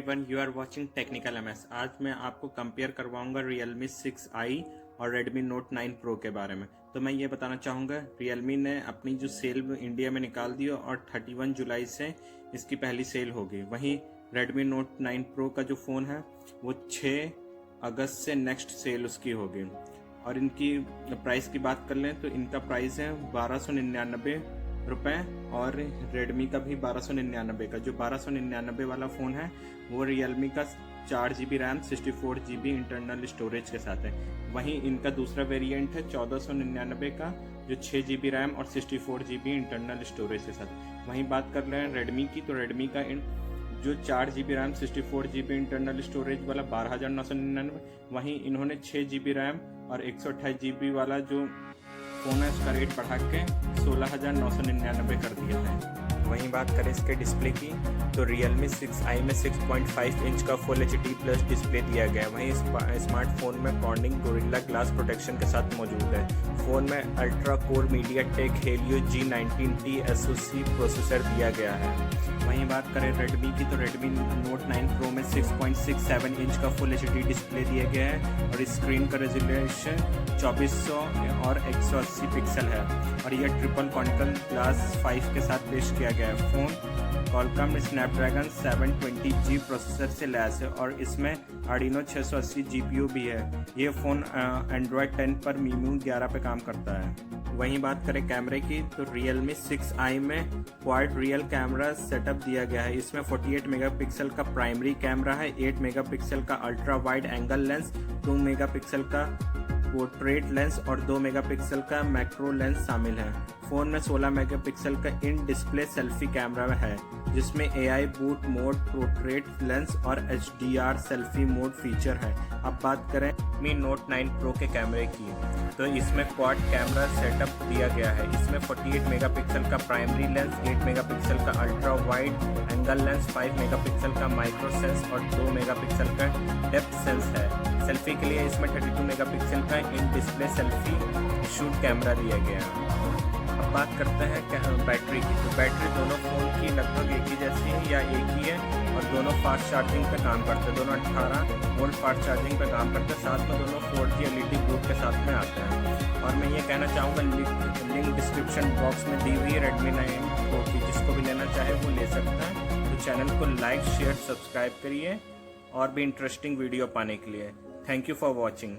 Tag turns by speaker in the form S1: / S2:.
S1: Everyone, you are watching technical MS. आज मैं आपको कंपेयर करवाऊंगा Realme 6i और Redmi Note 9 Pro के बारे में। तो मैं ये बताना चाहूँगा, Realme ने अपनी जो सेल इंडिया में निकाल दी और 31 जुलाई से इसकी पहली सेल होगी। वहीं Redmi Note 9 Pro का जो फ़ोन है वो 6 अगस्त से नेक्स्ट सेल उसकी होगी। और इनकी प्राइस की बात कर लें तो इनका प्राइस है 1299 रुपये और रेडमी का भी 1299 का। जो 1299 वाला फ़ोन है वो रियलमी का 4GB RAM 64GB internal storage के साथ है। वहीं इनका दूसरा वेरिएंट है 1499 का, जो 6GB रैम और 64GB इंटरनल स्टोरेज के साथ। वहीं बात कर रहे हैं रेडमी की, तो रेडमी का जो 4GB RAM 64GB internal storage वाला 12,999। वहीं इन्होंने 6GB रैम और 128GB वाला जो फ़ोन है उसका रेट बढ़ा के 16,999 कर दिया है। वहीं बात करें इसके डिस्प्ले की, तो Realme 6i में 6.5 इंच का Full HD प्लस डिस्प्ले दिया गया है। वहीं स्मार्टफोन में कॉर्निंग गोरिल्ला ग्लास प्रोटेक्शन के साथ मौजूद है। फ़ोन में ultra core MediaTek Helio G19T SoC processor दिया गया है। वहीं बात करें रेडमी की, तो Redmi Note 9 Pro में 6.67 इंच का Full HD डिस्प्ले दिया गया है और स्क्रीन का रेजोल्यूशन 2400 और 180 पिक्सल है और यह ट्रिपल कॉनिकल ग्लास 5 के साथ पेश किया गया है। Phone Qualcomm Snapdragon 720G processor से लैस है और इसमें Adreno 680 GPU भी है। ये फ़ोन Android 10 पर MIUI 11 पे काम करता है। वहीं बात करें कैमरे की, तो Realme 6i में क्वाड रियल कैमरा सेटअप दिया गया है। इसमें 48 मेगापिक्सल का प्राइमरी कैमरा है, 8 मेगापिक्सल का ultra wide angle lens, 2 megapixel का पोर्ट्रेट लेंस और 2 मेगापिक्सल का मैक्रो लेंस शामिल है। फ़ोन में 16 मेगापिक्सल का इन डिस्प्ले सेल्फी कैमरा है, जिसमें AI boot mode, portrait lens और HDR सेल्फी मोड फीचर है। अब बात करें Mi Note 9 Pro के कैमरे की, तो इसमें क्वाड कैमरा सेटअप दिया गया है। इसमें 48 मेगापिक्सल का प्राइमरी लेंस, 8 मेगापिक्सल का ultra wide angle lens, 5 megapixel का माइक्रो सेंस और 2 मेगापिक्सल का डेप्थ सेंस है। सेल्फी के लिए इसमें 32 मेगापिक्सल का in display selfie shoot camera दिया गया है। अब बात करते हैं बैटरी की, तो बैटरी दोनों फ़ोन की लगभग एक ही जैसी है या एक ही है और दोनों फास्ट चार्जिंग पे काम करते हैं। दोनों 18 वोल्ट फास्ट चार्जिंग पे काम करते हैं। साथ में दोनों 4G LED बूट के साथ में आते हैं। और मैं ये कहना चाहूँगा, लिंक डिस्क्रिप्शन बॉक्स में दी हुई है Redmi 9 Pro की, जिसको भी लेना चाहे वो ले सकता है। तो चैनल को लाइक, शेयर, सब्सक्राइब करिए और भी इंटरेस्टिंग वीडियो पाने के लिए। Thank you for watching.